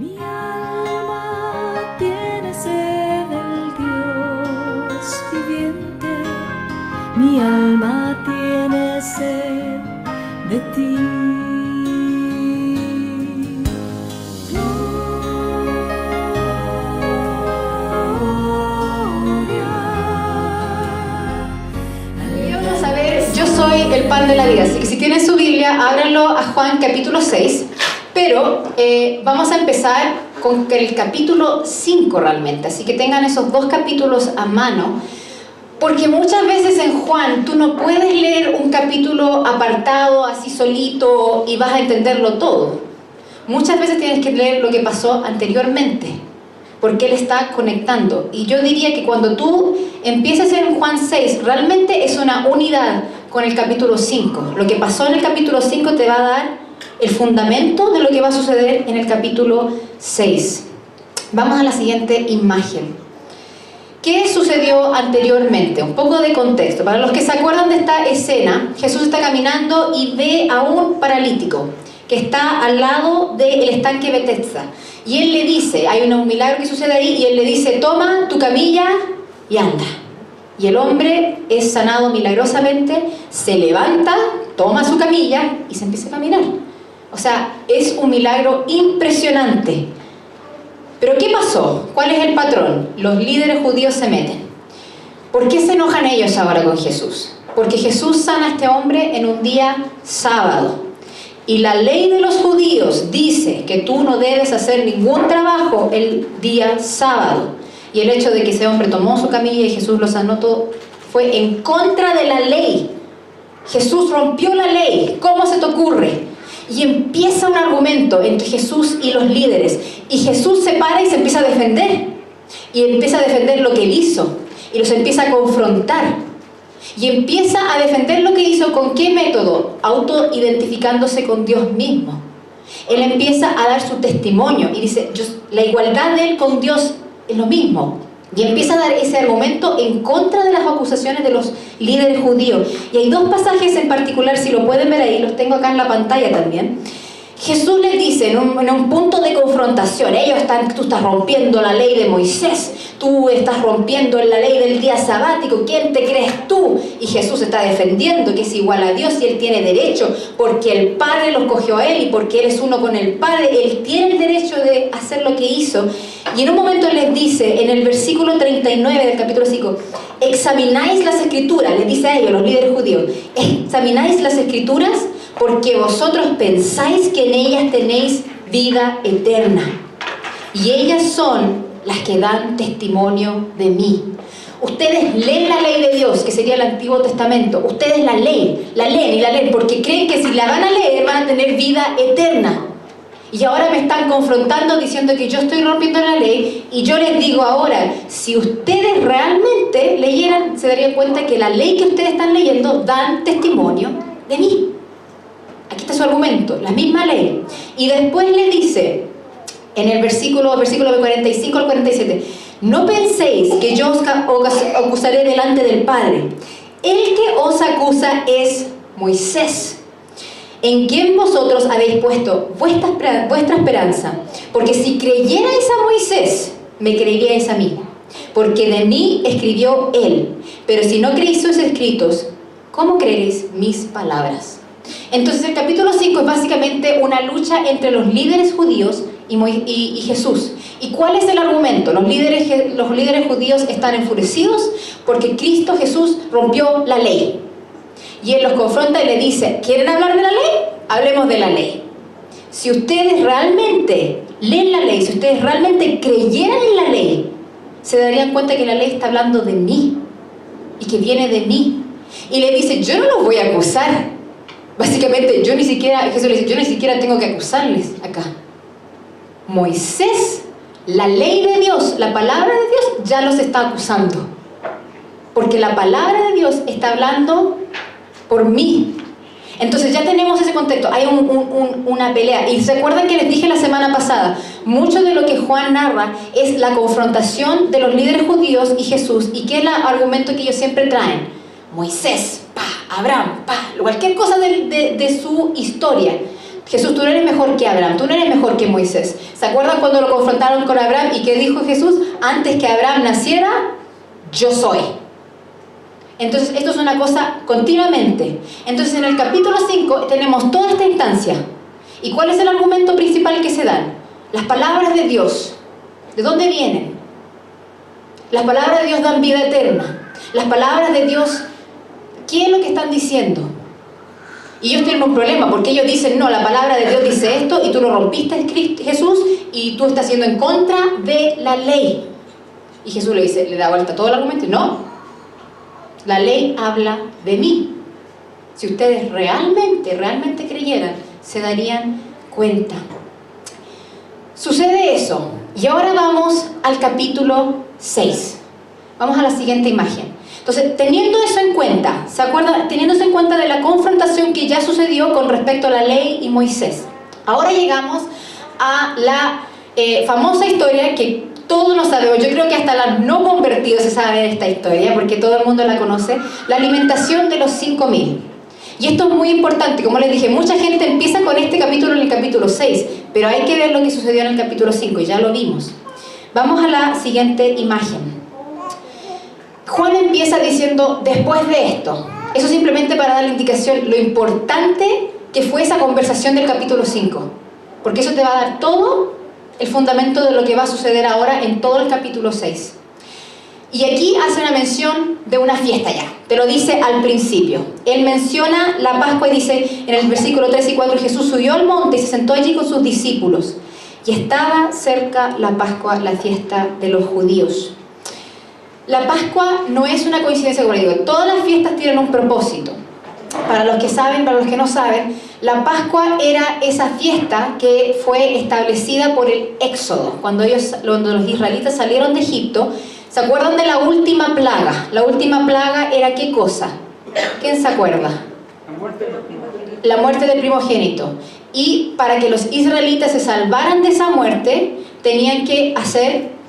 Mi alma tiene sed del Dios viviente, mi alma tiene sed de ti. Vamos a ver, yo soy el pan de la vida, así que si tienen su Biblia, ábranlo a Juan capítulo 6. Pero vamos a empezar con el capítulo 5 realmente, así que tengan esos dos capítulos a mano, porque muchas veces en Juan tú no puedes leer un capítulo apartado, así solito, y vas a entenderlo todo. Muchas veces tienes que leer lo que pasó anteriormente, porque él está conectando. Y yo diría que cuando tú empieces en Juan 6, realmente es una unidad con el capítulo 5. Lo que pasó en el capítulo 5 te va a dar el fundamento de lo que va a suceder en el capítulo 6. Vamos a la siguiente imagen. ¿Qué sucedió anteriormente? Un poco de contexto. Para los que se acuerdan de esta escena, Jesús está caminando y ve a un paralítico que está al lado del estanque Betesda. Y él le dice, hay un milagro que sucede ahí, y él le dice, toma tu camilla y anda. Y el hombre es sanado milagrosamente, se levanta, toma su camilla y se empieza a caminar. O sea, es un milagro impresionante. Pero ¿qué pasó? ¿Cuál es el patrón? Los líderes judíos se meten. ¿Por qué se enojan ellos ahora con Jesús? Porque Jesús sana a este hombre en un día sábado. Y la ley de los judíos dice que tú no debes hacer ningún trabajo el día sábado. Y el hecho de que ese hombre tomó su camilla y Jesús lo sanó todo fue en contra de la ley. Jesús rompió la ley. ¿Cómo se te ocurre? Y empieza un argumento entre Jesús y los líderes. Y Jesús se para y se empieza a defender. Y empieza a defender lo que él hizo. Y los empieza a confrontar. Y empieza a defender lo que hizo. ¿Con qué método? Autoidentificándose con Dios mismo. Él empieza a dar su testimonio. Y dice, la igualdad de él con Dios es lo mismo. Y empieza a dar ese argumento en contra de las acusaciones de los líderes judíos. Y hay dos pasajes en particular, si lo pueden ver ahí, los tengo acá en la pantalla también. Jesús les dice en un punto de confrontación, tú estás rompiendo la ley de Moisés, tú estás rompiendo la ley del día sabático, ¿quién te crees tú? Y Jesús está defendiendo que es igual a Dios y él tiene derecho, porque el Padre lo escogió a él y porque él es uno con el Padre, él tiene el derecho de hacer lo que hizo. Y en un momento él les dice, en el versículo 39 del capítulo 5, examináis las escrituras, les dice a ellos, los líderes judíos, examináis las escrituras porque vosotros pensáis que en ellas tenéis vida eterna. Y ellas son las que dan testimonio de mí. Ustedes leen la ley de Dios, que sería el Antiguo Testamento. Ustedes la leen porque creen que si la van a leer van a tener vida eterna. Y ahora me están confrontando diciendo que yo estoy rompiendo la ley. Y yo les digo ahora, si ustedes realmente leyeran, se darían cuenta que la ley que ustedes están leyendo dan testimonio de mí. Aquí está su argumento, la misma ley. Y después le dice, en el versículo 45 al 47, no penséis que yo os acusaré delante del Padre. El que os acusa es Moisés, en quien vosotros habéis puesto vuestra esperanza. Porque si creyerais a Moisés, me creeríais a mí, porque de mí escribió él. Pero si no creéis sus escritos, ¿cómo creeréis mis palabras? Entonces el capítulo 5 es básicamente una lucha entre los líderes judíos y Jesús. ¿Y cuál es el argumento? Los líderes judíos están enfurecidos porque Cristo Jesús rompió la ley. Y él los confronta y le dice, ¿quieren hablar de la ley? Hablemos de la ley. Si ustedes realmente leen la ley, si ustedes realmente creyeran en la ley, se darían cuenta que la ley está hablando de mí y que viene de mí. Y le dice, yo no los voy a acusar. Básicamente, Jesús le dice, yo ni siquiera tengo que acusarles acá. Moisés, la ley de Dios, la palabra de Dios, ya los está acusando. Porque la palabra de Dios está hablando por mí. Entonces ya tenemos ese contexto, hay una pelea. Y se acuerdan que les dije la semana pasada, mucho de lo que Juan narra es la confrontación de los líderes judíos y Jesús. ¿Y qué es el argumento que ellos siempre traen? Moisés, Abraham, cualquier cosa de su historia. Jesús, tú no eres mejor que Abraham, tú no eres mejor que Moisés. ¿Se acuerdan cuando lo confrontaron con Abraham y qué dijo Jesús? Antes que Abraham naciera, yo soy. Entonces esto es una cosa continuamente. Entonces en el capítulo 5 tenemos toda esta instancia. ¿Y cuál es el argumento principal que se dan? Las palabras de Dios. ¿De dónde vienen? Las palabras de Dios dan vida eterna. Las palabras de Dios, ¿qué es lo que están diciendo? Y ellos tienen un problema, porque ellos dicen, no, la palabra de Dios dice esto, y tú lo rompiste, Jesús, y tú estás yendo en contra de la ley. Y Jesús le dice, le da vuelta todo el argumento, no, la ley habla de mí. Si ustedes realmente creyeran, se darían cuenta. Sucede eso, y ahora vamos al capítulo 6. Vamos a la siguiente imagen. Entonces, teniendo eso en cuenta, ¿se acuerdan? Teniéndose en cuenta de la confrontación que ya sucedió con respecto a la ley y Moisés. Ahora llegamos a la famosa historia que todos lo sabemos. Yo creo que hasta los no convertidos se sabe de esta historia, porque todo el mundo la conoce. La alimentación de los 5.000. Y esto es muy importante. Como les dije, mucha gente empieza con este capítulo en el capítulo 6, pero hay que ver lo que sucedió en el capítulo 5, y ya lo vimos. Vamos a la siguiente imagen. Juan empieza diciendo, después de esto. Eso simplemente para dar la indicación lo importante que fue esa conversación del capítulo 5. Porque eso te va a dar todo el fundamento de lo que va a suceder ahora en todo el capítulo 6. Y aquí hace una mención de una fiesta ya. Te lo dice al principio. Él menciona la Pascua y dice en el versículo 3 y 4, Jesús subió al monte y se sentó allí con sus discípulos. Y estaba cerca la Pascua, la fiesta de los judíos. La Pascua no es una coincidencia, como digo, todas las fiestas tienen un propósito. Para los que saben, para los que no saben, la Pascua era esa fiesta que fue establecida por el Éxodo, cuando los israelitas salieron de Egipto. ¿Se acuerdan de la última plaga? La última plaga era ¿qué cosa? ¿Quién se acuerda? La muerte del primogénito. Y para que los israelitas se salvaran de esa muerte, tenían que hacer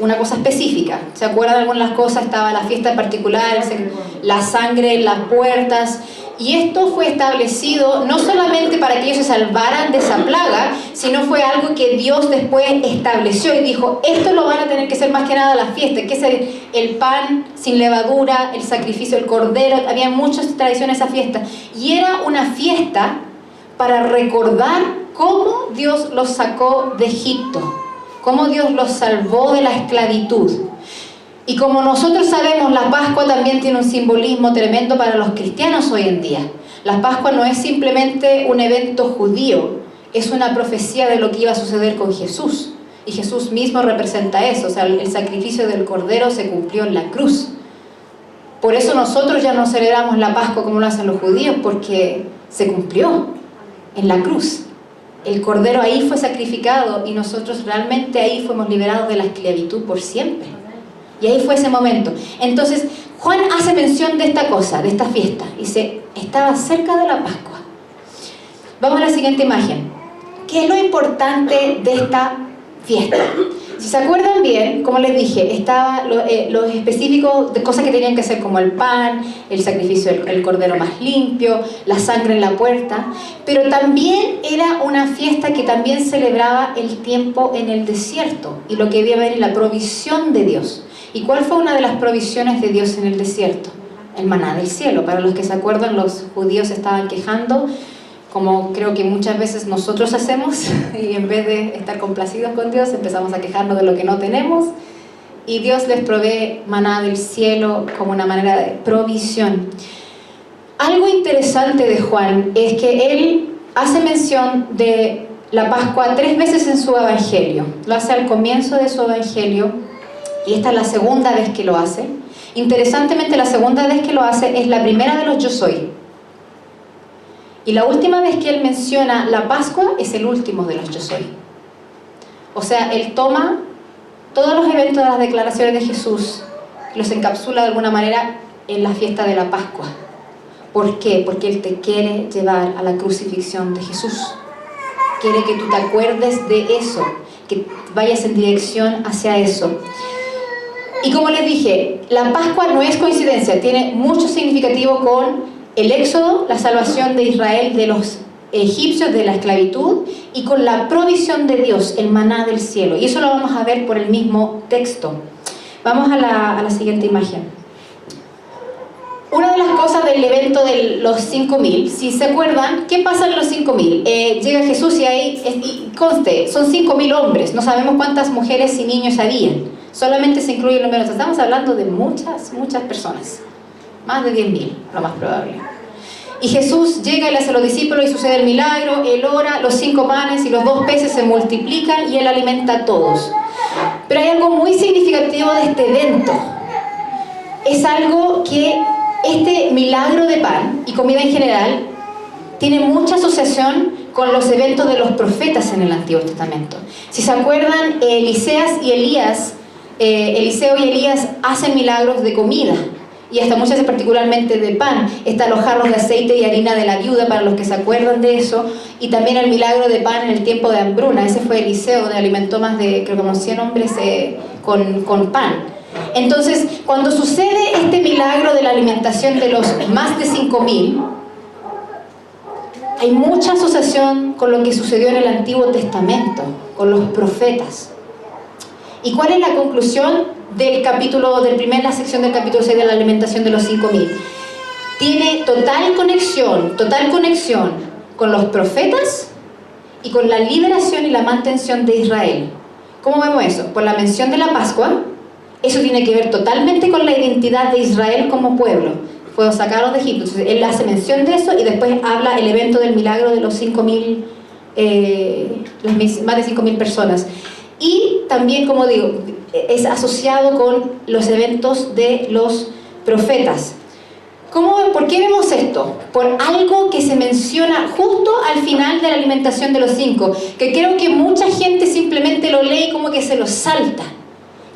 una cosa específica. ¿Se acuerdan de algunas cosas? Estaba la fiesta en particular, la sangre en las puertas. Y esto fue establecido no solamente para que ellos se salvaran de esa plaga, sino fue algo que Dios después estableció y dijo, esto lo van a tener que hacer más que nada la fiesta, que es el pan sin levadura, el sacrificio del cordero. Había muchas tradiciones a esa fiesta. Y era una fiesta para recordar cómo Dios los sacó de Egipto, cómo Dios los salvó de la esclavitud. Y como nosotros sabemos, la Pascua también tiene un simbolismo tremendo para los cristianos hoy en día. La Pascua no es simplemente un evento judío, es una profecía de lo que iba a suceder con Jesús. Y Jesús mismo representa eso, o sea, el sacrificio del Cordero se cumplió en la cruz. Por eso nosotros ya no celebramos la Pascua como lo hacen los judíos, porque se cumplió en la cruz. El Cordero ahí fue sacrificado y nosotros realmente ahí fuimos liberados de la esclavitud por siempre. Y ahí fue ese momento. Entonces, Juan hace mención de esta cosa, de esta fiesta. Dice, estaba cerca de la Pascua. Vamos a la siguiente imagen. ¿Qué es lo importante de esta fiesta? Si se acuerdan bien, como les dije, estaba los específicos de cosas que tenían que hacer, como el pan, el sacrificio del cordero más limpio, la sangre en la puerta, pero también era una fiesta que también celebraba el tiempo en el desierto y lo que debía haber en la provisión de Dios. ¿Y cuál fue una de las provisiones de Dios en el desierto? El maná del cielo. Para los que se acuerdan, los judíos estaban quejando, como creo que muchas veces nosotros hacemos, y en vez de estar complacidos con Dios, empezamos a quejarnos de lo que no tenemos, y Dios les provee maná del cielo como una manera de provisión. Algo interesante de Juan es que él hace mención de la Pascua 3 veces en su evangelio. Lo hace al comienzo de su evangelio, y esta es la segunda vez que lo hace. Interesantemente, la segunda vez que lo hace es la primera de los yo soy. Y la última vez que él menciona la Pascua es el último de los yo soy. O sea, él toma todos los eventos de las declaraciones de Jesús, los encapsula de alguna manera en la fiesta de la Pascua. ¿Por qué? Porque él te quiere llevar a la crucifixión de Jesús. Quiere que tú te acuerdes de eso, que vayas en dirección hacia eso. Y como les dije, la Pascua no es coincidencia, tiene mucho significativo con el Éxodo, la salvación de Israel de los egipcios de la esclavitud y con la provisión de Dios, el maná del cielo. Y eso lo vamos a ver por el mismo texto. Vamos a la siguiente imagen. Una de las cosas del evento de los 5.000, si se acuerdan, ¿qué pasa en los 5.000? Llega Jesús y ahí, conste, son 5.000 hombres, no sabemos cuántas mujeres y niños habían, solamente se incluyen los menos, estamos hablando de muchas personas, más de 10.000, lo más probable. Y Jesús llega y le hace a los discípulos y sucede el milagro, él ora, los 5 panes y los 2 peces se multiplican y él alimenta a todos. Pero hay algo muy significativo de este evento, es algo que este milagro de pan y comida en general tiene mucha asociación con los eventos de los profetas en el Antiguo Testamento. Si se acuerdan, Eliseo y Elías hacen milagros de comida y hasta muchas veces particularmente de pan. Están los jarros de aceite y harina de la viuda, para los que se acuerdan de eso, y también el milagro de pan en el tiempo de hambruna. Ese fue Eliseo, donde alimentó más de, creo que como 100 hombres con pan. Entonces, cuando sucede este milagro de la alimentación de los más de 5.000, hay mucha asociación con lo que sucedió en el Antiguo Testamento, con los profetas. ¿Y cuál es la conclusión del la sección del capítulo 6 de la alimentación de los 5.000? Tiene total conexión con los profetas y con la liberación y la mantención de Israel. ¿Cómo vemos eso? Por la mención de la Pascua. Eso tiene que ver totalmente con la identidad de Israel como pueblo. Fueron sacados de Egipto. Entonces, él hace mención de eso y después habla el evento del milagro de los 5.000, más de 5.000 personas. Y también, como digo, es asociado con los eventos de los profetas. ¿Por qué vemos esto? Por algo que se menciona justo al final de la alimentación de los 5, que creo que mucha gente simplemente lo lee y como que se lo salta.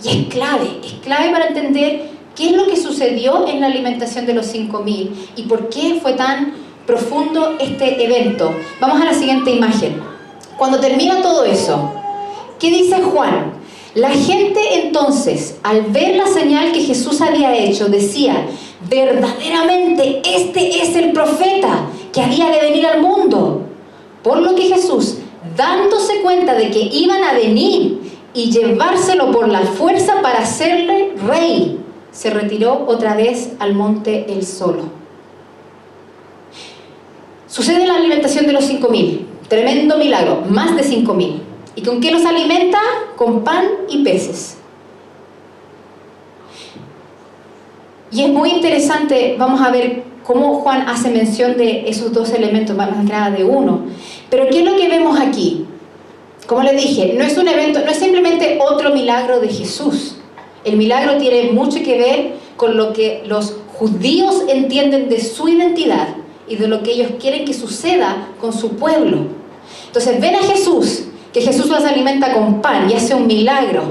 Y es clave para entender qué es lo que sucedió en la alimentación de los 5.000 y por qué fue tan profundo este evento. Vamos a la siguiente imagen. Cuando termina todo eso, ¿qué dice Juan? La gente entonces, al ver la señal que Jesús había hecho, decía: verdaderamente este es el profeta que había de venir al mundo. Por lo que Jesús, dándose cuenta de que iban a venir y llevárselo por la fuerza para hacerle rey, se retiró otra vez al monte él solo. Sucede la alimentación de los 5.000, tremendo milagro, más de 5.000. ¿Y con qué los alimenta? Con pan y peces. Y es muy interesante, vamos a ver cómo Juan hace mención de esos 2 elementos, más que nada de uno. Pero ¿qué es lo que vemos aquí? Como les dije, no es un evento, no es simplemente otro milagro de Jesús. El milagro tiene mucho que ver con lo que los judíos entienden de su identidad y de lo que ellos quieren que suceda con su pueblo. Entonces ven a Jesús, que Jesús los alimenta con pan y hace un milagro.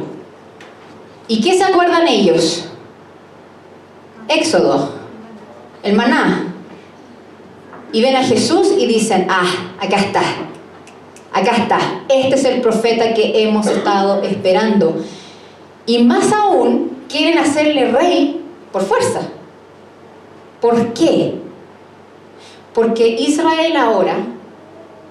¿Y qué se acuerdan ellos? Éxodo, el maná. Y ven a Jesús y dicen: acá está, este es el profeta que hemos estado esperando. Y más aún, quieren hacerle rey por fuerza. ¿Por qué? Porque Israel ahora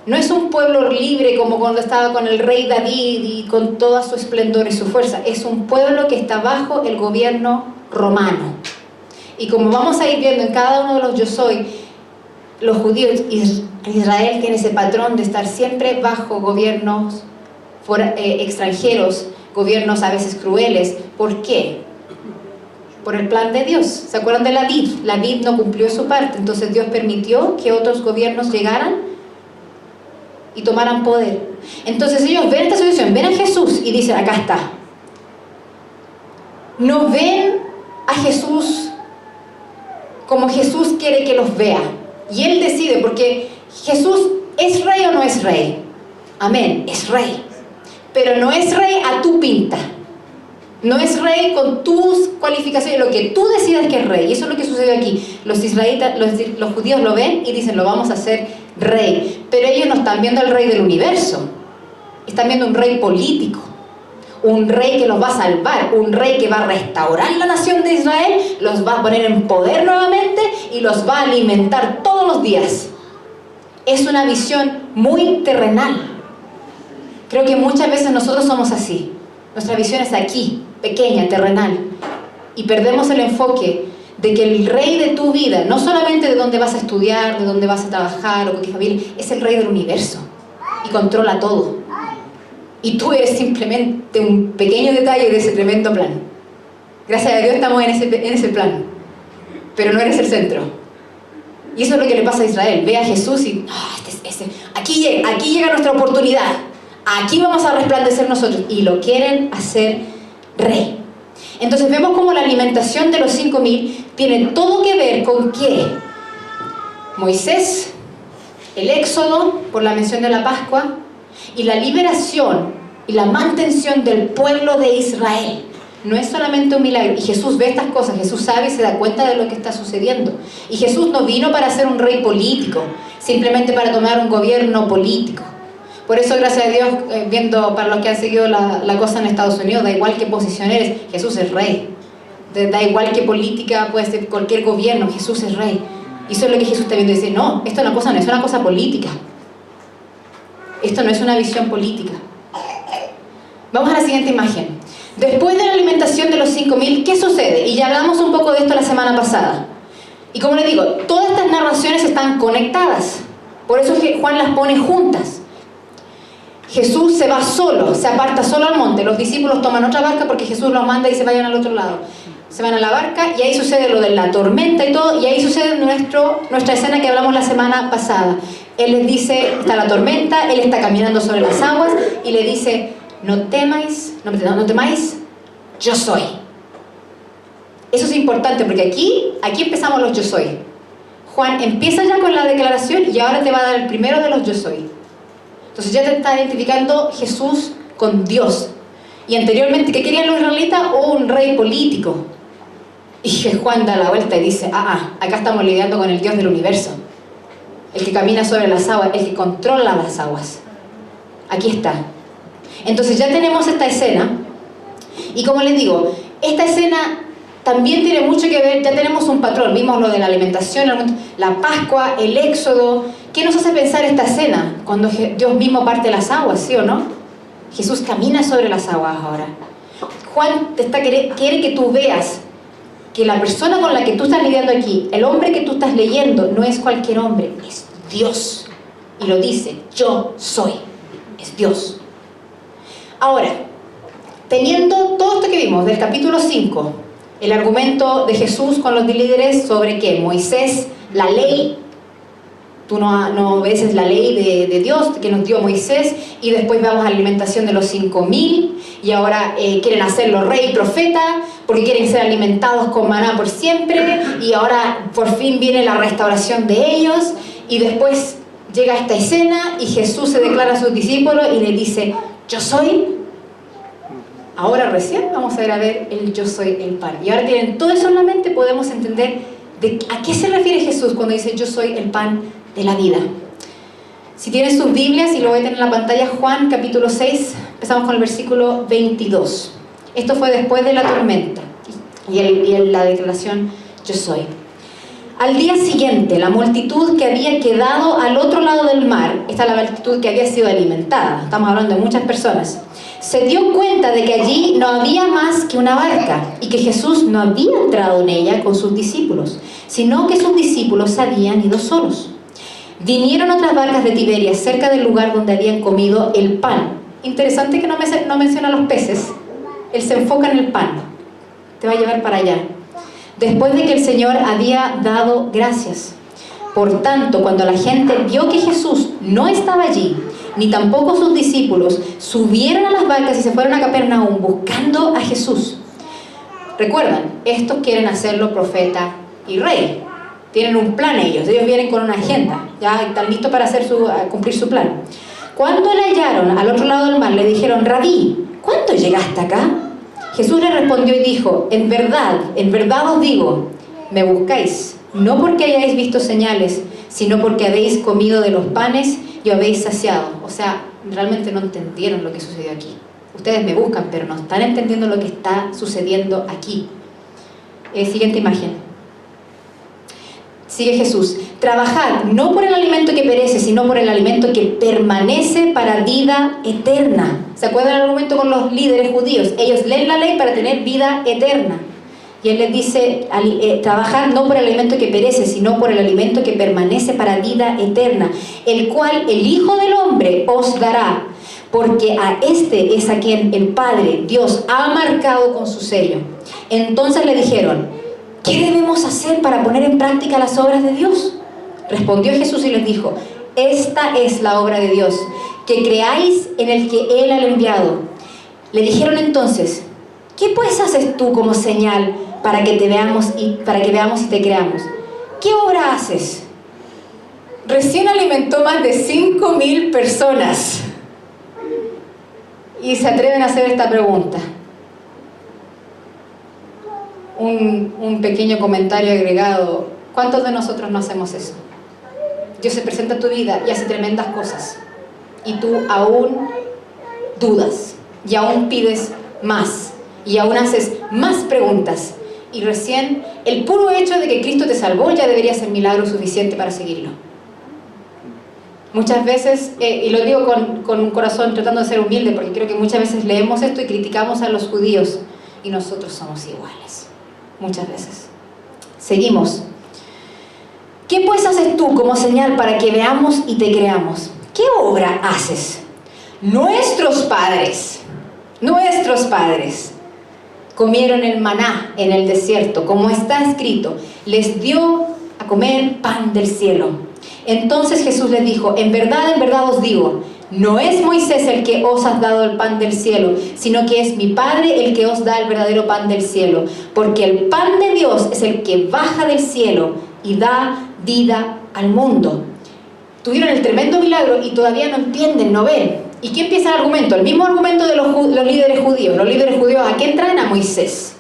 no es un pueblo libre como cuando estaba con el rey David y con toda su esplendor y su fuerza. Es un pueblo que está bajo el gobierno romano. Y como vamos a ir viendo en cada uno de los yo soy, los judíos, Israel tiene ese patrón de estar siempre bajo gobiernos extranjeros, gobiernos a veces crueles. ¿Por qué? Por el plan de Dios. ¿Se acuerdan de la vid? La vid no cumplió su parte, entonces Dios permitió que otros gobiernos llegaran y tomaran poder. Entonces ellos ven esta situación, ven a Jesús y dicen: acá está. No ven a Jesús como Jesús quiere que los vea. Y Él decide, porque Jesús ¿es rey o no es rey? Amén, es rey. Pero no es rey a tu pinta. No es rey con tus cualificaciones, lo que tú decidas que es rey. Y eso es lo que sucedió aquí. Los israelitas, los judíos lo ven y dicen: lo vamos a hacer rey. Pero ellos no están viendo al rey del universo. Están viendo un rey político. Un rey que los va a salvar. Un rey que va a restaurar la nación de Israel. Los va a poner en poder nuevamente y los va a alimentar todos los días. es una visión muy terrenal. Creo que muchas veces nosotros somos así. Nuestra visión es aquí, pequeña, terrenal. Y perdemos el enfoque de que el rey de tu vida, no solamente de dónde vas a estudiar, de dónde vas a trabajar o con qué familia, es el rey del universo y controla todo. Y tú eres simplemente un pequeño detalle de ese tremendo plan. Gracias a Dios estamos en ese plan, pero no eres el centro. Y eso es lo que le pasa a Israel. Ve a Jesús y aquí llega nuestra oportunidad. Aquí vamos a resplandecer nosotros. Y lo quieren hacer rey. Entonces vemos cómo la alimentación de los 5.000 tiene todo que ver con qué. Moisés, el éxodo por la mención de la Pascua y la liberación y la mantención del pueblo de Israel. No es solamente un milagro. Y Jesús ve estas cosas, Jesús sabe y se da cuenta de lo que está sucediendo. Y Jesús no vino para ser un rey político, simplemente para tomar un gobierno político. Por eso, gracias a Dios, viendo para los que han seguido la cosa en Estados Unidos, da igual qué posición eres, Jesús es rey. Da igual qué política, puede ser cualquier gobierno, Jesús es rey. Y eso es lo que Jesús está viendo y dice, no, esto no es una cosa política. Esto no es una visión política. Vamos a la siguiente imagen. Después de la alimentación de los 5.000, ¿qué sucede? Y ya hablamos un poco de esto la semana pasada. Y como les digo, todas estas narraciones están conectadas. Por eso Juan las pone juntas. Jesús se va solo, se aparta solo al monte. Los discípulos toman otra barca porque Jesús los manda y se vayan al otro lado. Se van a la barca y ahí sucede lo de la tormenta y todo. Y ahí sucede nuestra escena que hablamos la semana pasada. Él les dice, está la tormenta, Él está caminando sobre las aguas y le dice, no temáis, yo soy. Eso es importante porque aquí empezamos los yo soy. Juan empieza ya con la declaración y ahora te va a dar el primero de los yo soy. Entonces ya te está identificando Jesús con Dios. Y anteriormente, ¿qué querían los israelitas? Un rey político. Y Juan da la vuelta y dice, acá estamos lidiando con el Dios del universo. El que camina sobre las aguas, el que controla las aguas. Aquí está. Entonces ya tenemos esta escena. Y como les digo, esta escena también tiene mucho que ver, ya tenemos un patrón. Vimos lo de la alimentación, la Pascua, el Éxodo. ¿Qué nos hace pensar esta escena? Cuando Dios mismo parte las aguas, ¿sí o no? Jesús camina sobre las aguas ahora. Juan quiere que tú veas que la persona con la que tú estás lidiando aquí, el hombre que tú estás leyendo, no es cualquier hombre, es Dios. Y lo dice, yo soy, es Dios. Ahora, teniendo todo esto que vimos del capítulo 5, el argumento de Jesús con los líderes sobre que Moisés, la ley, tú no obedeces la ley de Dios que nos dio Moisés, y después vamos a la alimentación de los 5.000, y ahora quieren hacerlo rey y profeta, porque quieren ser alimentados con maná por siempre, y ahora por fin viene la restauración de ellos, y después llega esta escena, y Jesús se declara a sus discípulos, y les dice, yo soy. Ahora recién vamos a ver el yo soy el pan. Y ahora tienen todo eso en la mente, podemos entender a qué se refiere Jesús cuando dice yo soy el pan de la vida. Si tienen sus Biblias, y lo voy a tener en la pantalla, Juan capítulo 6, empezamos con el versículo 22. Esto fue después de la tormenta y la declaración yo soy. Al día siguiente, la multitud que había quedado al otro lado del mar, esta es la multitud que había sido alimentada, estamos hablando de muchas personas, se dio cuenta de que allí no había más que una barca y que Jesús no había entrado en ella con sus discípulos, sino que sus discípulos habían ido solos. Vinieron otras barcas de Tiberias cerca del lugar donde habían comido el pan. Interesante que no menciona los peces, él se enfoca en el pan, te va a llevar para allá. Después de que el Señor había dado gracias. Por tanto, cuando la gente vio que Jesús no estaba allí, ni tampoco sus discípulos, subieron a las barcas y se fueron a Capernaum buscando a Jesús. Recuerdan, estos quieren hacerlo profeta y rey. Tienen un plan ellos vienen con una agenda, ya están listos para cumplir su plan. Cuando le hallaron al otro lado del mar, le dijeron, Rabí, ¿cuándo llegaste acá? Jesús le respondió y dijo, en verdad os digo, me buscáis, no porque hayáis visto señales, sino porque habéis comido de los panes y habéis saciado. O sea, realmente no entendieron lo que sucedió aquí. Ustedes me buscan, pero no están entendiendo lo que está sucediendo aquí. Siguiente imagen. Sigue Jesús. Trabajad no por el alimento que perece, sino por el alimento que permanece para vida eterna. ¿Se acuerdan el argumento con los líderes judíos? Ellos leen la ley para tener vida eterna. Y Él les dice, trabajad no por el alimento que perece, sino por el alimento que permanece para vida eterna, el cual el Hijo del Hombre os dará, porque a este es a quien el Padre, Dios, ha marcado con su sello. Entonces le dijeron, ¿qué debemos hacer para poner en práctica las obras de Dios? Respondió Jesús y les dijo, esta es la obra de Dios, que creáis en el que Él ha enviado. Le dijeron entonces, ¿qué pues haces tú como señal para que veamos y te creamos? ¿Qué obra haces? Recién alimentó más de 5.000 personas y se atreven a hacer esta pregunta. Un pequeño comentario agregado: ¿cuántos de nosotros no hacemos eso? Dios se presenta en tu vida y hace tremendas cosas y tú aún dudas y aún pides más y aún haces más preguntas, y recién el puro hecho de que Cristo te salvó ya debería ser milagro suficiente para seguirlo. Muchas veces, y lo digo con un corazón tratando de ser humilde, porque creo que muchas veces leemos esto y criticamos a los judíos, y nosotros somos iguales, muchas veces. Seguimos. ¿Qué pues haces tú como señal para que veamos y te creamos? ¿Qué obra haces? Nuestros padres comieron el maná en el desierto, como está escrito, les dio a comer pan del cielo. Entonces Jesús les dijo, en verdad os digo, no es Moisés el que os ha dado el pan del cielo, sino que es mi Padre el que os da el verdadero pan del cielo, porque el pan de Dios es el que baja del cielo y da vida al mundo. Tuvieron el tremendo milagro y todavía no entienden, no ven. ¿Y qué empieza el argumento? El mismo argumento de los líderes judíos. Los líderes judíos, ¿a quién traen? A Moisés.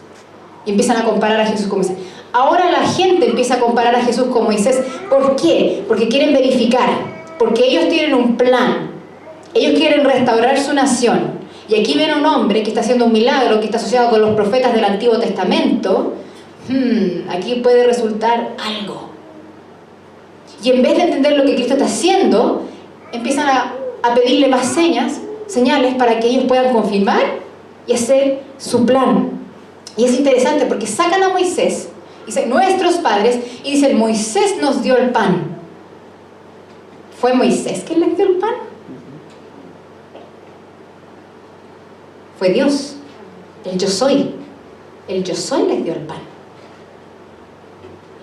Y empiezan a comparar a Jesús con Moisés. Ahora la gente empieza a comparar a Jesús con Moisés. ¿Por qué? Porque quieren verificar. Porque ellos tienen un plan. Ellos quieren restaurar su nación. Y aquí ven a un hombre que está haciendo un milagro, que está asociado con los profetas del Antiguo Testamento. Aquí puede resultar algo. Y en vez de entender lo que Cristo está haciendo, empiezan a pedirle más señales para que ellos puedan confirmar y hacer su plan. Y es interesante porque sacan a Moisés, dicen nuestros padres, y dicen Moisés nos dio el pan. ¿Fue Moisés quien les dio el pan? Fue Dios, el yo soy. El yo soy les dio el pan.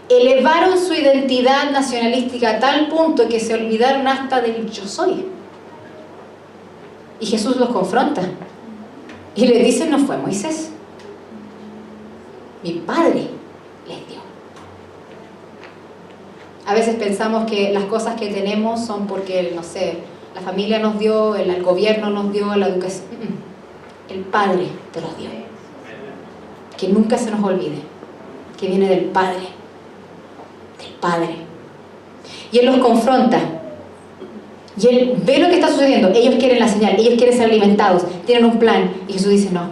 Elevaron su identidad nacionalística a tal punto que se olvidaron hasta del yo soy. Y Jesús los confronta y les dice, no fue Moisés, mi Padre les dio. A veces pensamos que las cosas que tenemos son porque, no sé, la familia nos dio, el gobierno nos dio, la educación. El Padre te los dio. Que nunca se nos olvide que viene del Padre. Del Padre. Y Él los confronta. Y Él ve lo que está sucediendo. Ellos quieren la señal, ellos quieren ser alimentados, tienen un plan. Y Jesús dice, no,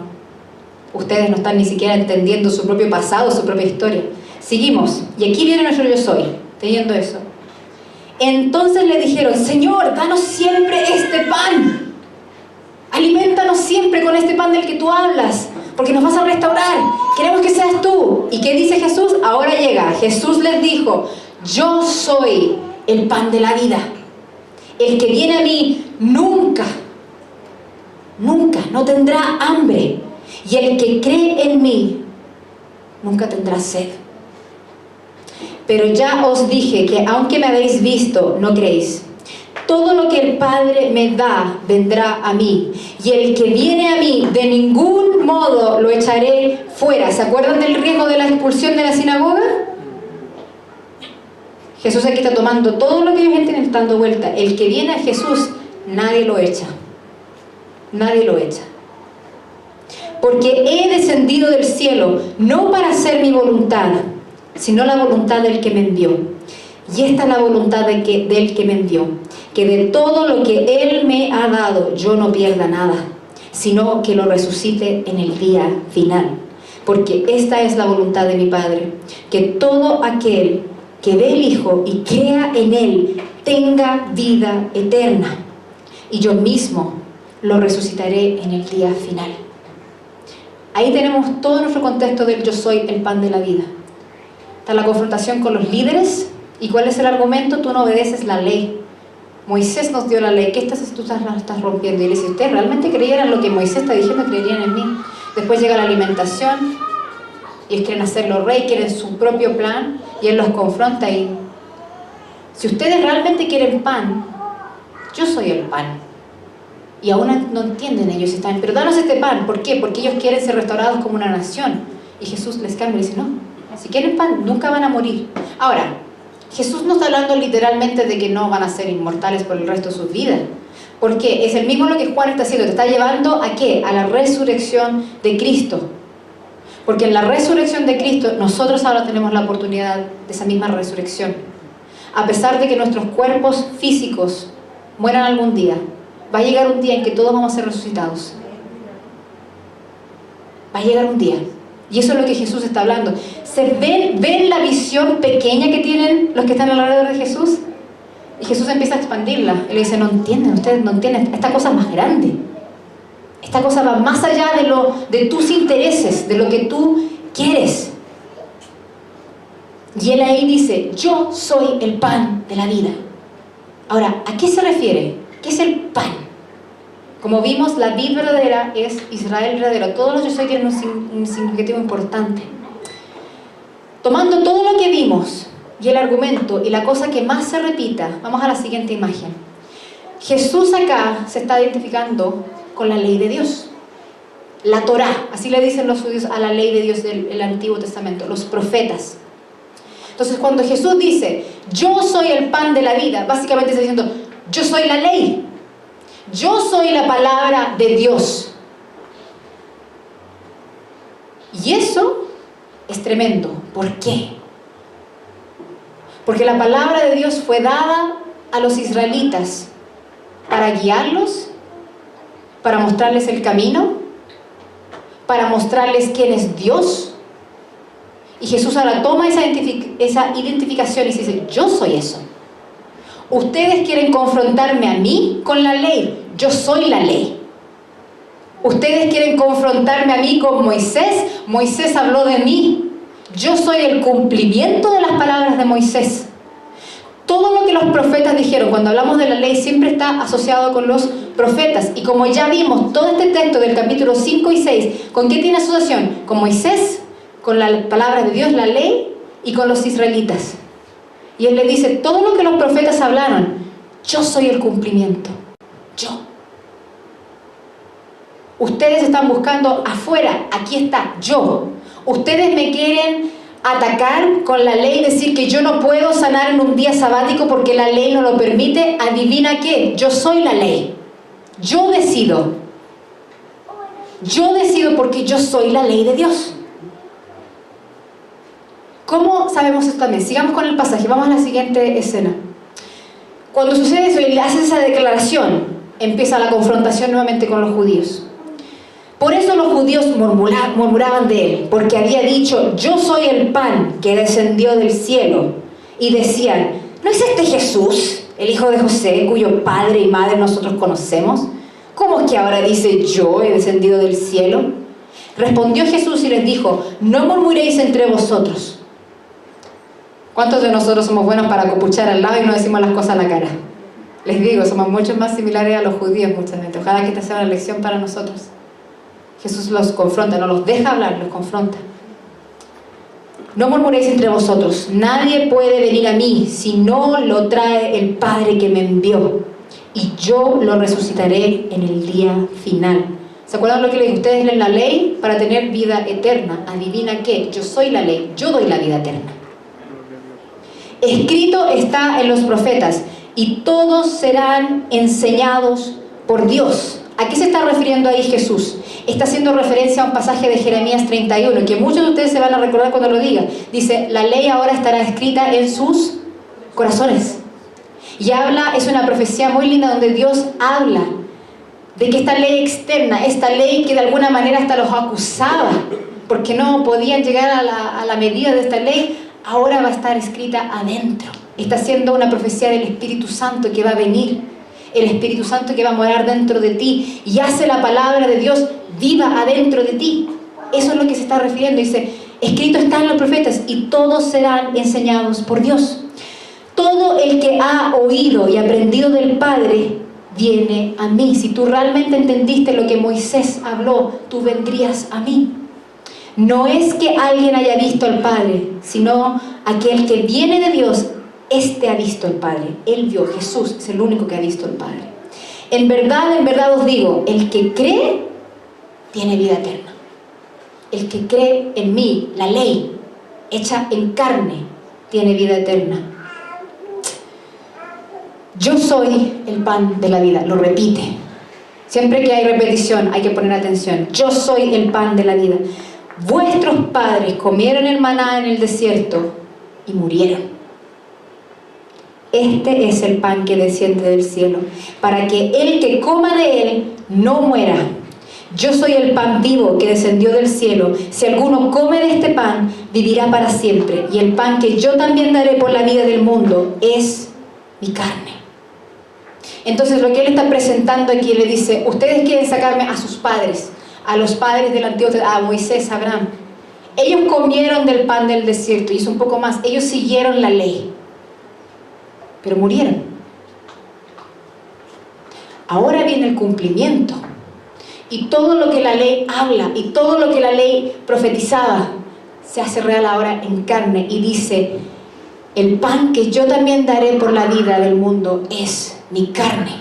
ustedes no están ni siquiera entendiendo su propio pasado, su propia historia. Seguimos. Y aquí viene nuestro yo soy, teniendo eso. Entonces le dijeron, Señor, danos siempre este pan. Aliméntanos siempre con este pan del que tú hablas, porque nos vas a restaurar. Queremos que seas tú. ¿Y qué dice Jesús? Ahora llega. Jesús les dijo, yo soy el pan de la vida. El que viene a mí nunca no tendrá hambre. Y el que cree en mí nunca tendrá sed. Pero ya os dije que aunque me habéis visto, no creéis. Todo lo que el Padre me da vendrá a mí, y el que viene a mí de ningún modo lo echaré fuera. ¿Se acuerdan del riesgo de la expulsión de la sinagoga? Jesús aquí está tomando todo lo que ellos entienden, dando vuelta. El que viene a Jesús, nadie lo echa. Nadie lo echa. Porque he descendido del cielo, no para hacer mi voluntad, sino la voluntad del que me envió. Y esta es la voluntad del que me envió, que de todo lo que Él me ha dado, yo no pierda nada, sino que lo resucite en el día final. Porque esta es la voluntad de mi Padre, que todo aquel que ve el Hijo y crea en Él tenga vida eterna, y yo mismo lo resucitaré en el día final. Ahí tenemos todo nuestro contexto del yo soy el pan de la vida. Está la confrontación con los líderes. ¿Y cuál es el argumento? Tú no obedeces la ley. Moisés nos dio la ley. ¿Qué tú estás rompiendo? Y le dice, ¿ustedes realmente creyeran lo que Moisés está diciendo? ¿Creerían en mí? Después llega la alimentación. Y ellos quieren hacerlo rey, quieren su propio plan. Y él los confronta y... Si ustedes realmente quieren pan, yo soy el pan. Y aún no entienden ellos. Están, pero danos este pan. ¿Por qué? Porque ellos quieren ser restaurados como una nación. Y Jesús les cambia y dice, no. Si quieren pan, nunca van a morir. Ahora, Jesús no está hablando literalmente de que no van a ser inmortales por el resto de sus vidas. Porque es el mismo lo que Juan está haciendo. Te está llevando ¿a qué? A la resurrección de Cristo. Porque en la resurrección de Cristo, nosotros ahora tenemos la oportunidad de esa misma resurrección. A pesar de que nuestros cuerpos físicos mueran algún día, va a llegar un día en que todos vamos a ser resucitados. Va a llegar un día. Y eso es lo que Jesús está hablando. ¿Ven la visión pequeña que tienen los que están alrededor de Jesús? Y Jesús empieza a expandirla. Él le dice, no entienden, ustedes no entienden. Esta cosa es más grande. Esta cosa va más allá de tus intereses, de lo que tú quieres. Y él ahí dice, yo soy el pan de la vida. Ahora, ¿a qué se refiere? ¿Qué es el pan? Como vimos, la vid verdadera es Israel verdadero. Todos los yo soy tienen un significativo importante. Tomando todo lo que vimos y el argumento y la cosa que más se repita, vamos a la siguiente imagen. Jesús acá se está identificando con la ley de Dios. La Torá, así le dicen los judíos a la ley de Dios del Antiguo Testamento, los profetas. Entonces cuando Jesús dice, yo soy el pan de la vida, básicamente está diciendo, yo soy la ley. Yo soy la palabra de Dios. Y eso es tremendo. ¿Por qué? Porque la palabra de Dios fue dada a los israelitas para guiarlos, para mostrarles el camino, para mostrarles quién es Dios. Y Jesús ahora toma esa identificación y dice, yo soy eso. Ustedes quieren confrontarme a mí con la ley. Yo soy la ley. Ustedes quieren confrontarme a mí con Moisés. Moisés habló de mí. Yo soy el cumplimiento de las palabras de Moisés. Todo lo que los profetas dijeron, cuando hablamos de la ley, siempre está asociado con los profetas. Y como ya vimos, todo este texto del capítulo 5 y 6, ¿con qué tiene asociación? Con Moisés, con la palabra de Dios, la ley, y con los israelitas. Y él le dice, todo lo que los profetas hablaron, yo soy el cumplimiento. Yo. Ustedes están buscando afuera, aquí está, yo. Ustedes me quieren atacar con la ley, decir que yo no puedo sanar en un día sabático porque la ley no lo permite. Adivina qué, yo soy la ley. Yo decido. Yo decido porque yo soy la ley de Dios. ¿Cómo sabemos esto también? Sigamos con el pasaje, vamos a la siguiente escena. Cuando sucede eso y le hace esa declaración, empieza la confrontación nuevamente con los judíos. Por eso los judíos murmuraban de él, porque había dicho, yo soy el pan que descendió del cielo. Y decían, ¿no es este Jesús, el hijo de José, cuyo padre y madre nosotros conocemos? ¿Cómo es que ahora dice, yo he descendido del cielo? Respondió Jesús y les dijo, no murmuréis entre vosotros. ¿Cuántos de nosotros somos buenos para copuchar al lado y no decimos las cosas a la cara? Les digo, somos mucho más similares a los judíos muchas veces. Ojalá que esta sea una lección para nosotros. Jesús los confronta, no los deja hablar, los confronta. No murmuréis entre vosotros. Nadie puede venir a mí si no lo trae el Padre que me envió. Y yo lo resucitaré en el día final. ¿Se acuerdan lo que les dije? Ustedes leen la ley para tener vida eterna. Adivina qué, yo soy la ley, yo doy la vida eterna. Escrito está en los profetas, y todos serán enseñados por Dios. ¿A qué se está refiriendo ahí Jesús? Está haciendo referencia a un pasaje de Jeremías 31, que muchos de ustedes se van a recordar cuando lo diga. Dice, la ley ahora estará escrita en sus corazones. Y es una profecía muy linda donde Dios habla de que esta ley externa, esta ley que de alguna manera hasta los acusaba, porque no podían llegar a la medida de esta ley, ahora va a estar escrita adentro. Está siendo una profecía del Espíritu Santo que va a venir. El Espíritu Santo que va a morar dentro de ti y hace la palabra de Dios viva adentro de ti. Eso es lo que se está refiriendo. Dice, escrito está en los profetas y todos serán enseñados por Dios. Todo el que ha oído y aprendido del Padre viene a mí. Si tú realmente entendiste lo que Moisés habló, tú vendrías a mí. No es que alguien haya visto al Padre, sino aquel que viene de Dios, este ha visto al Padre. Él vio, Jesús es el único que ha visto al Padre. En verdad os digo, el que cree, tiene vida eterna. El que cree en mí, la ley, hecha en carne, tiene vida eterna. Yo soy el pan de la vida, lo repite. Siempre que hay repetición hay que poner atención. Yo soy el pan de la vida. Vuestros padres comieron el maná en el desierto y murieron. Este es el pan que desciende del cielo, para que el que coma de él no muera. Yo soy el pan vivo que descendió del cielo. Si alguno come de este pan, vivirá para siempre. Y el pan que yo también daré por la vida del mundo es mi carne. Entonces lo que él está presentando aquí, le dice, ustedes quieren sacarme a sus padres, a los padres del Antiguo Testamento, a Moisés, a Abraham. Ellos comieron del pan del desierto, y es un poco más, ellos siguieron la ley, pero murieron. Ahora viene el cumplimiento, y todo lo que la ley habla, y todo lo que la ley profetizaba, se hace real ahora en carne, y dice, el pan que yo también daré por la vida del mundo es mi carne.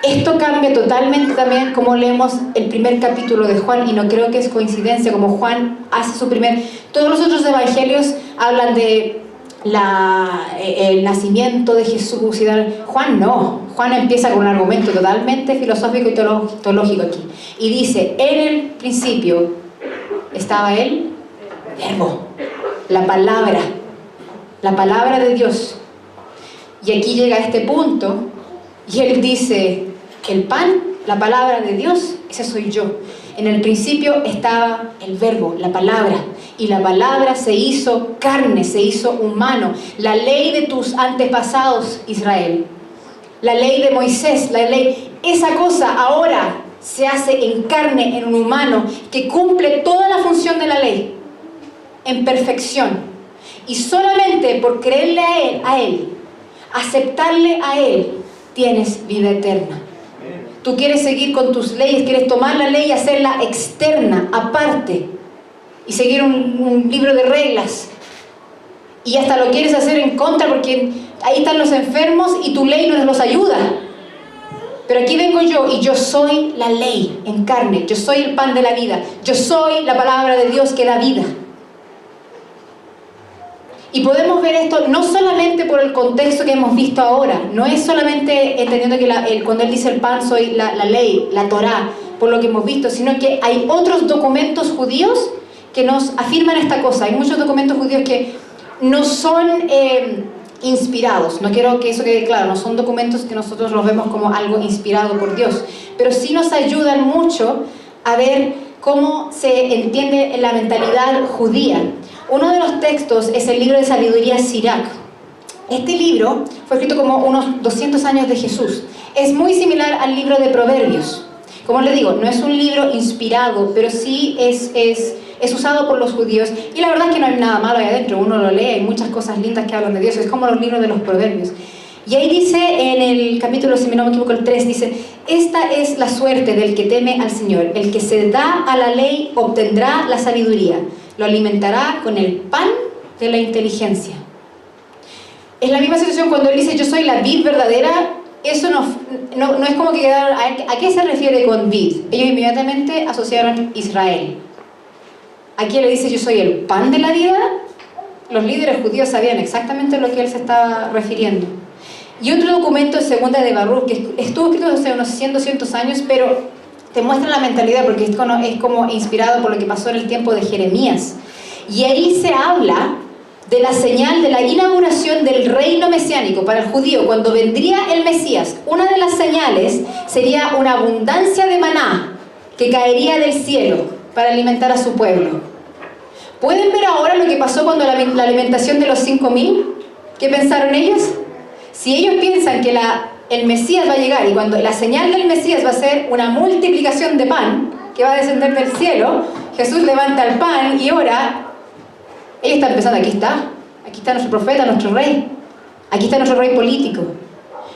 Esto cambia totalmente también como leemos el primer capítulo de Juan, y no creo que es coincidencia, como Juan hace su primer... Todos los otros evangelios hablan de el nacimiento de Jesús y tal. Juan no, Juan empieza con un argumento totalmente filosófico y teológico aquí, y dice, en el principio estaba el verbo, la palabra de Dios. Y aquí llega a este punto y él dice, el pan, la palabra de Dios, ese soy yo. En el principio estaba el verbo, la palabra, y la palabra se hizo carne, se hizo humano. La ley de tus antepasados, Israel, la ley de Moisés, la ley, esa cosa ahora se hace en carne, en un humano, que cumple toda la función de la ley, en perfección. Y solamente por creerle a Él, aceptarle a Él, tienes vida eterna. Tú quieres seguir con tus leyes, quieres tomar la ley y hacerla externa, aparte, y seguir un libro de reglas, y hasta lo quieres hacer en contra porque ahí están los enfermos y tu ley no los ayuda. Pero aquí vengo yo y yo soy la ley en carne, yo soy el pan de la vida, yo soy la palabra de Dios que da vida. Y podemos ver esto no solamente por el contexto que hemos visto ahora, no es solamente entendiendo que cuando él dice el pan soy la ley, la Torá, por lo que hemos visto, sino que hay otros documentos judíos que nos afirman esta cosa. Hay muchos documentos judíos que no son inspirados, no quiero que eso quede claro, no son documentos que nosotros los vemos como algo inspirado por Dios, pero sí nos ayudan mucho a ver cómo se entiende la mentalidad judía. Uno de los textos es el libro de sabiduría Sirach. Este libro fue escrito como unos 200 años de Jesús. Es muy similar al libro de Proverbios. Como les digo, no es un libro inspirado, pero sí es usado por los judíos. Y la verdad es que no hay nada malo ahí adentro. Uno lo lee, hay muchas cosas lindas que hablan de Dios. Es como los libros de los Proverbios. Y ahí dice en el capítulo, si no me equivoco, el 3, dice, esta es la suerte del que teme al Señor. El que se da a la ley obtendrá la sabiduría. Lo alimentará con el pan de la inteligencia. Es la misma situación cuando él dice, yo soy la vid verdadera. Eso no es como que quedaron, ¿a qué se refiere con vid? Ellos inmediatamente asociaron Israel. Aquí le dice, yo soy el pan de la vida. Los líderes judíos sabían exactamente a lo que él se estaba refiriendo. Y otro documento es Segunda de Baruch, que estuvo escrito hace unos 100, 200 años, pero te muestra la mentalidad porque es como inspirado por lo que pasó en el tiempo de Jeremías. Y ahí se habla de la señal de la inauguración del reino mesiánico para el judío, cuando vendría el Mesías. Una de las señales sería una abundancia de maná que caería del cielo para alimentar a su pueblo. ¿Pueden ver ahora lo que pasó cuando la alimentación de los 5.000? ¿Qué pensaron ellos? Si ellos piensan que el Mesías va a llegar y cuando la señal del Mesías va a ser una multiplicación de pan que va a descender del cielo, Jesús levanta el pan y ora, ellos están pensando, aquí está nuestro profeta, nuestro rey, aquí está nuestro rey político.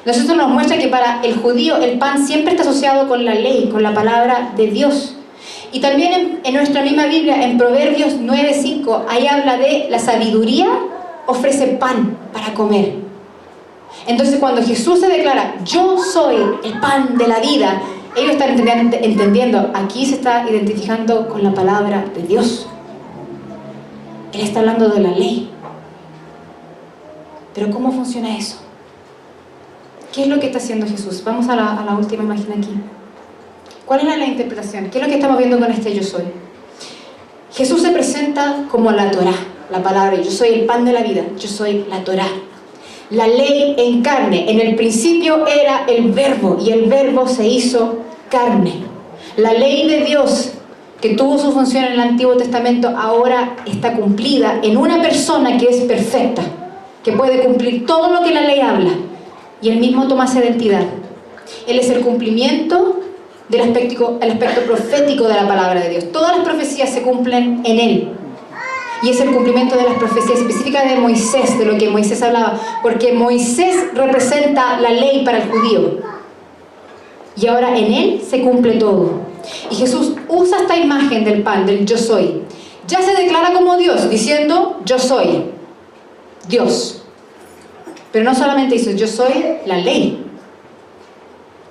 Nosotros nos muestra que para el judío el pan siempre está asociado con la ley, con la palabra de Dios. Y también en nuestra misma Biblia, en Proverbios 9:5, ahí habla de la sabiduría ofrece pan para comer. Entonces cuando Jesús se declara, yo soy el pan de la vida, ellos están entendiendo, aquí se está identificando con la palabra de Dios. Él está hablando de la ley. Pero ¿cómo funciona eso? ¿Qué es lo que está haciendo Jesús? Vamos a la última imagen aquí. ¿Cuál es la interpretación? ¿Qué es lo que estamos viendo con este yo soy? Jesús se presenta como la Torá, la palabra. Yo soy el pan de la vida, yo soy la Torá. La ley en carne. En el principio era el verbo y el verbo se hizo carne. La ley de Dios que tuvo su función en el Antiguo Testamento ahora está cumplida en una persona que es perfecta, que puede cumplir todo lo que la ley habla, y él mismo toma esa identidad. Él es el cumplimiento del aspecto profético de la palabra de Dios. Todas las profecías se cumplen en él, y es el cumplimiento de las profecías específicas de Moisés, de lo que Moisés hablaba, porque Moisés representa la ley para el judío, y ahora en él se cumple todo. Y Jesús usa esta imagen del pan, del yo soy. Ya se declara como Dios, diciendo yo soy Dios. Pero no solamente dice yo soy la ley,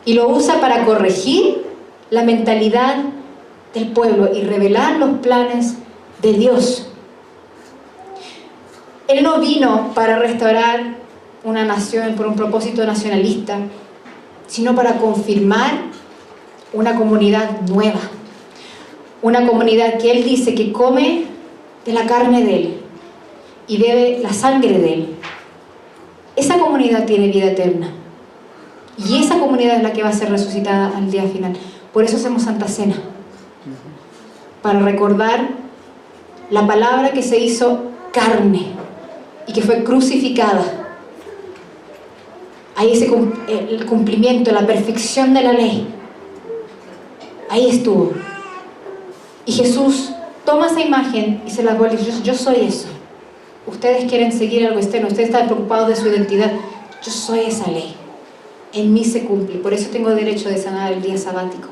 y lo usa para corregir la mentalidad del pueblo y revelar los planes de Dios. Él no vino para restaurar una nación por un propósito nacionalista, sino para confirmar una comunidad nueva, una comunidad que Él dice que come de la carne de Él y bebe la sangre de Él. Esa comunidad tiene vida eterna, y esa comunidad es la que va a ser resucitada al día final. Por eso hacemos Santa Cena, para recordar la palabra que se hizo carne y que fue crucificada. Ahí el cumplimiento, la perfección de la ley, ahí estuvo. Y Jesús toma esa imagen y se la vuelve. Yo soy eso. Ustedes quieren seguir algo externo, ustedes están preocupados de su identidad. Yo soy esa ley. En mí se cumple. Por eso tengo derecho de sanar el día sabático.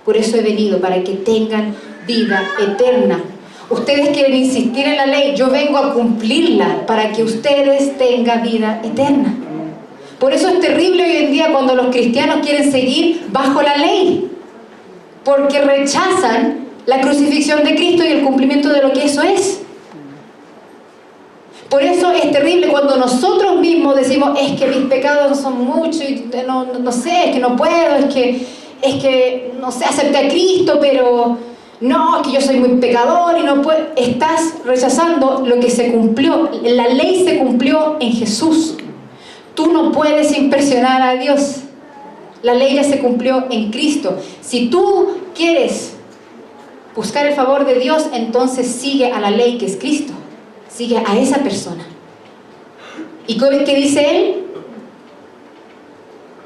Por eso he venido, para que tengan vida eterna. Ustedes quieren insistir en la ley, yo vengo a cumplirla para que ustedes tengan vida eterna. Por eso es terrible hoy en día cuando los cristianos quieren seguir bajo la ley, porque rechazan la crucifixión de Cristo y el cumplimiento de lo que eso es. Por eso es terrible cuando nosotros mismos decimos, es que mis pecados son muchos y no sé, es que no puedo, es que no sé, acepté a Cristo, pero no, es que yo soy muy pecador y no puedo. Estás rechazando lo que se cumplió. La ley se cumplió en Jesús. Tú no puedes impresionar a Dios. La ley ya se cumplió en Cristo. Si tú quieres buscar el favor de Dios, entonces sigue a la ley que es Cristo. Sigue a esa persona. ¿Y qué dice Él?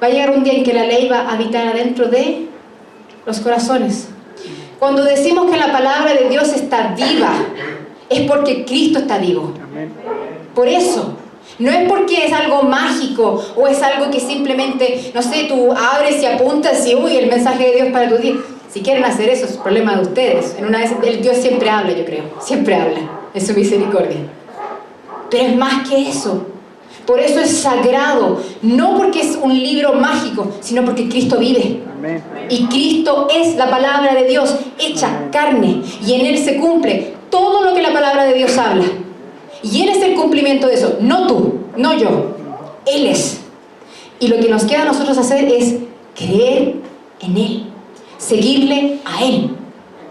Va a llegar un día en que la ley va a habitar adentro de los corazones. Cuando decimos que la palabra de Dios está viva, es porque Cristo está vivo. Por eso. No es porque es algo mágico o es algo que simplemente, no sé, tú abres y apuntas y uy, el mensaje de Dios para tu día. Si quieren hacer eso, es problema de ustedes. En una vez, Dios siempre habla, yo creo. Siempre habla, en su misericordia. Pero es más que eso. Por eso es sagrado. No porque es un libro mágico, sino porque Cristo vive. Amén. Y Cristo es la palabra de Dios hecha carne. Y en Él se cumple todo lo que la palabra de Dios habla. Y Él es el cumplimiento de eso. No tú, no yo. Él es. Y lo que nos queda a nosotros hacer es creer en Él. Seguirle a Él.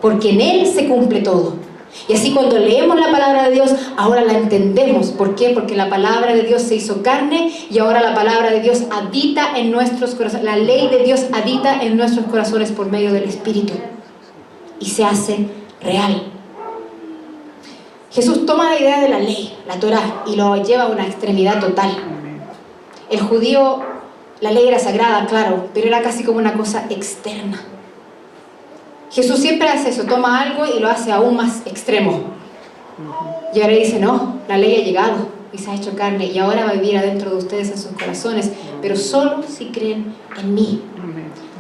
Porque en Él se cumple todo. Y así cuando leemos la palabra de Dios, ahora la entendemos. ¿Por qué? Porque la palabra de Dios se hizo carne y ahora la palabra de Dios habita en nuestros corazones. La ley de Dios habita en nuestros corazones por medio del Espíritu. Y se hace real. Jesús toma la idea de la ley, la Torá, y lo lleva a una extremidad total. El judío, la ley era sagrada, claro, pero era casi como una cosa externa. Jesús siempre hace eso, toma algo y lo hace aún más extremo. Y ahora dice, no, la ley ha llegado y se ha hecho carne y ahora va a vivir adentro de ustedes en sus corazones, pero solo si creen en mí.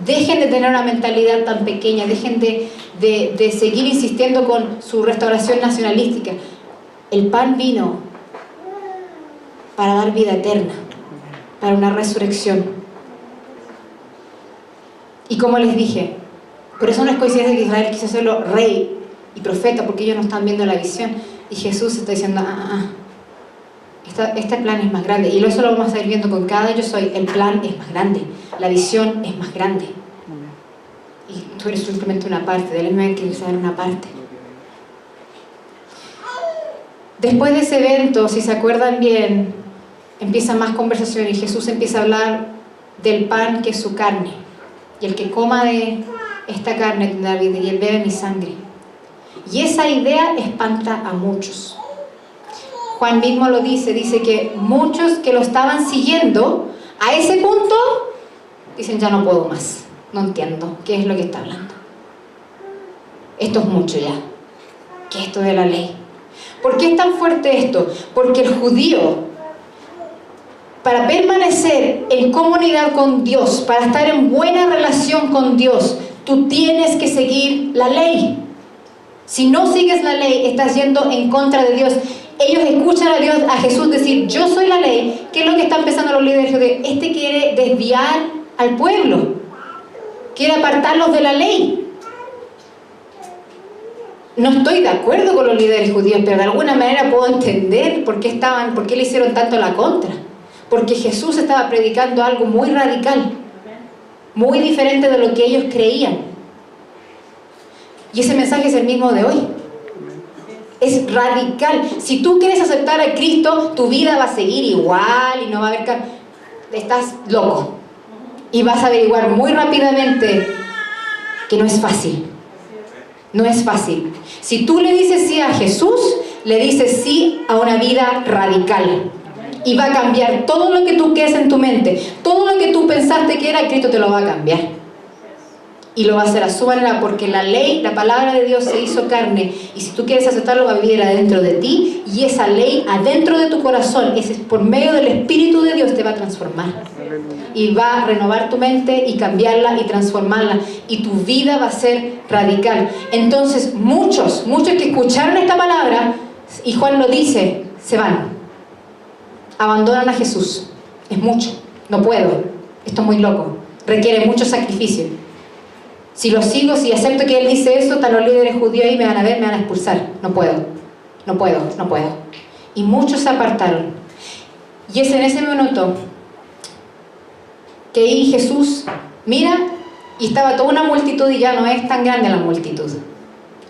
Dejen de tener una mentalidad tan pequeña, dejen de seguir insistiendo con su restauración nacionalística. El pan vino para dar vida eterna, para una resurrección. Y como les dije, por eso no es coincidencia que Israel quiso hacerlo rey y profeta, porque ellos no están viendo la visión. Y Jesús está diciendo, este plan es más grande. Y eso lo vamos a ir viendo con cada yo soy. El plan es más grande, la visión es más grande. Y tú eres simplemente una parte, déjenme que saber una parte. Después de ese evento, si se acuerdan bien, empieza más conversación y Jesús empieza a hablar del pan que es su carne. Y el que coma de esta carne tendrá vida y él bebe mi sangre. Y esa idea espanta a muchos. Juan mismo lo dice que muchos que lo estaban siguiendo, a ese punto, dicen ya no puedo más, no entiendo qué es lo que está hablando. Esto es mucho ya, que esto de la ley. ¿Por qué es tan fuerte esto? Porque el judío, para permanecer en comunidad con Dios, para estar en buena relación con Dios, tú tienes que seguir la ley. Si no sigues la ley, estás yendo en contra de Dios. Ellos escuchan a Dios, a Jesús decir, yo soy la ley. ¿Qué es lo que están pensando los líderes judíos? Este quiere desviar al pueblo, quiere apartarlos de la ley. No estoy de acuerdo con los líderes judíos, pero de alguna manera puedo entender por qué le hicieron tanto la contra. Porque Jesús estaba predicando algo muy radical, muy diferente de lo que ellos creían. Y ese mensaje es el mismo de hoy. Es radical. Si tú quieres aceptar a Cristo, tu vida va a seguir igual y no va a haber cambio. Estás loco. Y vas a averiguar muy rápidamente que no es fácil. No es fácil. Si tú le dices sí a Jesús, le dices sí a una vida radical. Y va a cambiar todo lo que tú crees en tu mente. Todo lo que tú pensaste que era, Cristo te lo va a cambiar. Y lo va a hacer a su manera, porque la ley, la palabra de Dios se hizo carne. Y si tú quieres aceptarlo, va a vivir adentro de ti. Y esa ley adentro de tu corazón, por medio del Espíritu de Dios, te va a transformar. Y va a renovar tu mente y cambiarla y transformarla. Y tu vida va a ser radical. Entonces, muchos que escucharon esta palabra, y Juan lo dice, se van. Abandonan a Jesús. Es mucho. No puedo. Esto es muy loco. Requiere mucho sacrificio. Si lo sigo, si acepto que él dice eso, están los líderes judíos y me van a ver, me van a expulsar. No puedo. Y muchos se apartaron. Y es en ese minuto que ahí Jesús mira y estaba toda una multitud y ya no es tan grande la multitud.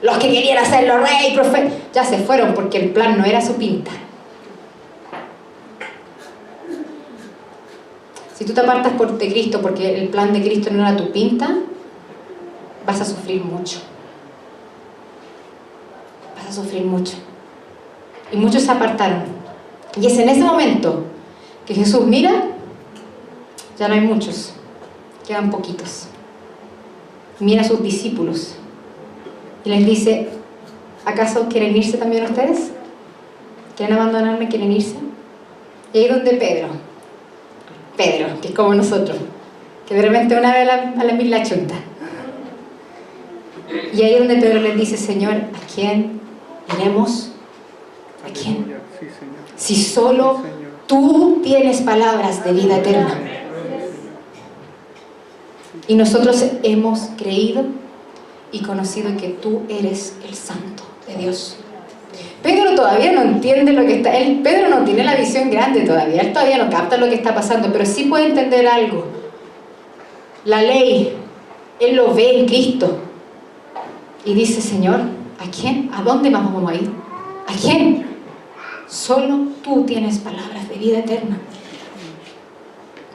Los que querían hacerlo rey, profeta, ya se fueron porque el plan no era su pinta. Si tú te apartas de Cristo porque el plan de Cristo no era tu pinta, vas a sufrir mucho. Vas a sufrir mucho. Y muchos se apartaron. Y es en ese momento que Jesús mira, ya no hay muchos, quedan poquitos. Mira a sus discípulos y les dice, ¿acaso quieren irse también ustedes? ¿Quieren abandonarme? ¿Quieren irse? Y ahí es donde Pedro, que es como nosotros, que de repente una vez a la mil la chunta. Y ahí es donde Pedro les dice, Señor, ¿a quién iremos? ¿A quién? Si solo tú tienes palabras de vida eterna. Y nosotros hemos creído y conocido que tú eres el Santo de Dios. Pedro todavía no entiende lo que está... Pedro no tiene la visión grande todavía. Él todavía no capta lo que está pasando, pero sí puede entender algo. La ley, él lo ve en Cristo. Y dice, Señor, ¿a quién? ¿A dónde más vamos a ir? ¿A quién? Solo tú tienes palabras de vida eterna.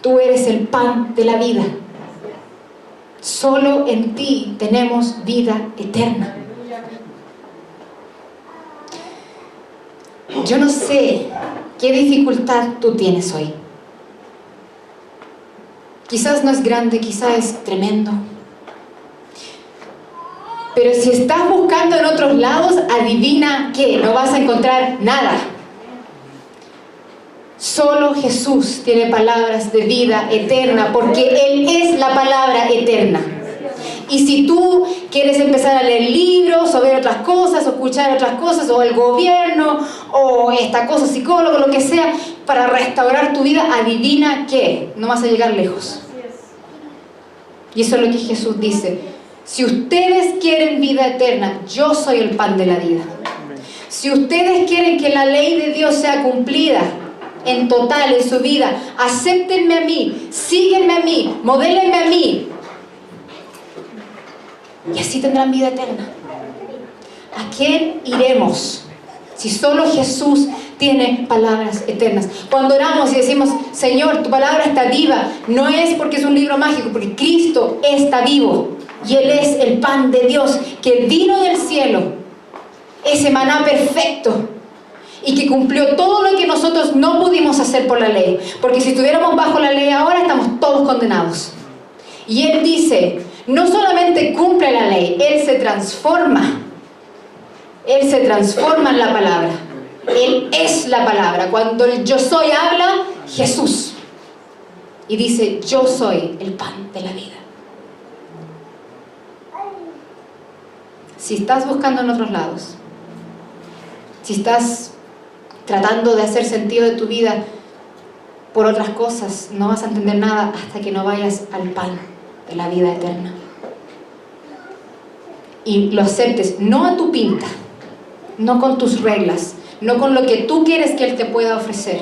Tú eres el pan de la vida. Solo en ti tenemos vida eterna. Yo no sé qué dificultad tú tienes hoy. Quizás no es grande, quizás es tremendo. Pero si estás buscando en otros lados, adivina qué, no vas a encontrar nada. Solo Jesús tiene palabras de vida eterna, porque Él es la palabra eterna. Y si tú quieres empezar a leer libros, o ver otras cosas, o escuchar otras cosas, o el gobierno, o esta cosa, psicólogo, lo que sea, para restaurar tu vida, adivina qué, no vas a llegar lejos. Y eso es lo que Jesús dice. Si ustedes quieren vida eterna, yo soy el pan de la vida. Si ustedes quieren que la ley de Dios sea cumplida en total en su vida, acéptenme a mí, síguenme a mí, modélenme a mí. Y así tendrán vida eterna. ¿A quién iremos si solo Jesús tiene palabras eternas? Cuando oramos y decimos, Señor, tu palabra está viva, no es porque es un libro mágico, porque Cristo está vivo. Y Él es el pan de Dios que vino del cielo, ese maná perfecto, y que cumplió todo lo que nosotros no pudimos hacer por la ley. Porque si estuviéramos bajo la ley ahora, estamos todos condenados. Y Él dice, no solamente cumple la ley, Él se transforma. Él se transforma en la palabra. Él es la palabra. Cuando el yo soy habla, Jesús. Y dice, yo soy el pan de la vida. Si estás buscando en otros lados, si estás tratando de hacer sentido de tu vida por otras cosas, no vas a entender nada hasta que no vayas al pan de la vida eterna. Y lo aceptes, no a tu pinta, no con tus reglas, no con lo que tú quieres que Él te pueda ofrecer,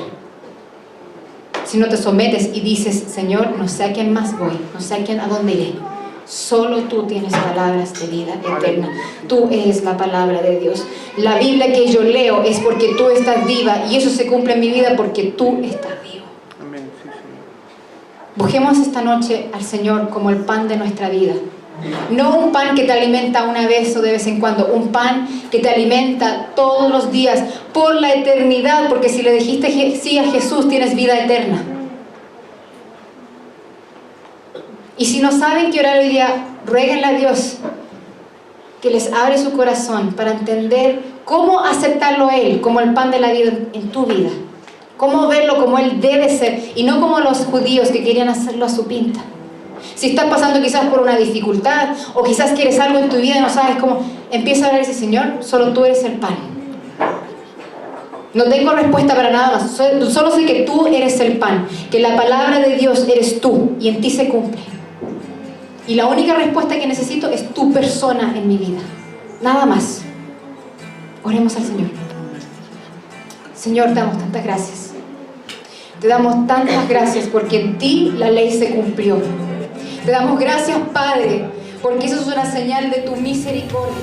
sino te sometes y dices, Señor, no sé a quién más voy, no sé a dónde iré. Solo tú tienes palabras de vida eterna. Tú eres la palabra de Dios. La Biblia que yo leo es porque tú estás viva, y eso se cumple en mi vida porque tú estás vivo. Amén. Sí, Señor. Busquemos esta noche al Señor como el pan de nuestra vida. No un pan que te alimenta una vez o de vez en cuando, un pan que te alimenta todos los días por la eternidad, porque si le dijiste sí a Jesús, tienes vida eterna. Y si no saben qué orar hoy día, ruéguenle a Dios que les abre su corazón para entender cómo aceptarlo a Él como el pan de la vida en tu vida. Cómo verlo como Él debe ser y no como los judíos que querían hacerlo a su pinta. Si estás pasando quizás por una dificultad o quizás quieres algo en tu vida y no sabes cómo, empieza a orar y dice, Señor, solo tú eres el pan. No tengo respuesta para nada más, solo sé que tú eres el pan, que la palabra de Dios eres tú y en ti se cumple. Y la única respuesta que necesito es tu persona en mi vida. Nada más. Oremos al Señor. Señor, te damos tantas gracias. Te damos tantas gracias porque en ti la ley se cumplió. Te damos gracias, Padre, porque eso es una señal de tu misericordia.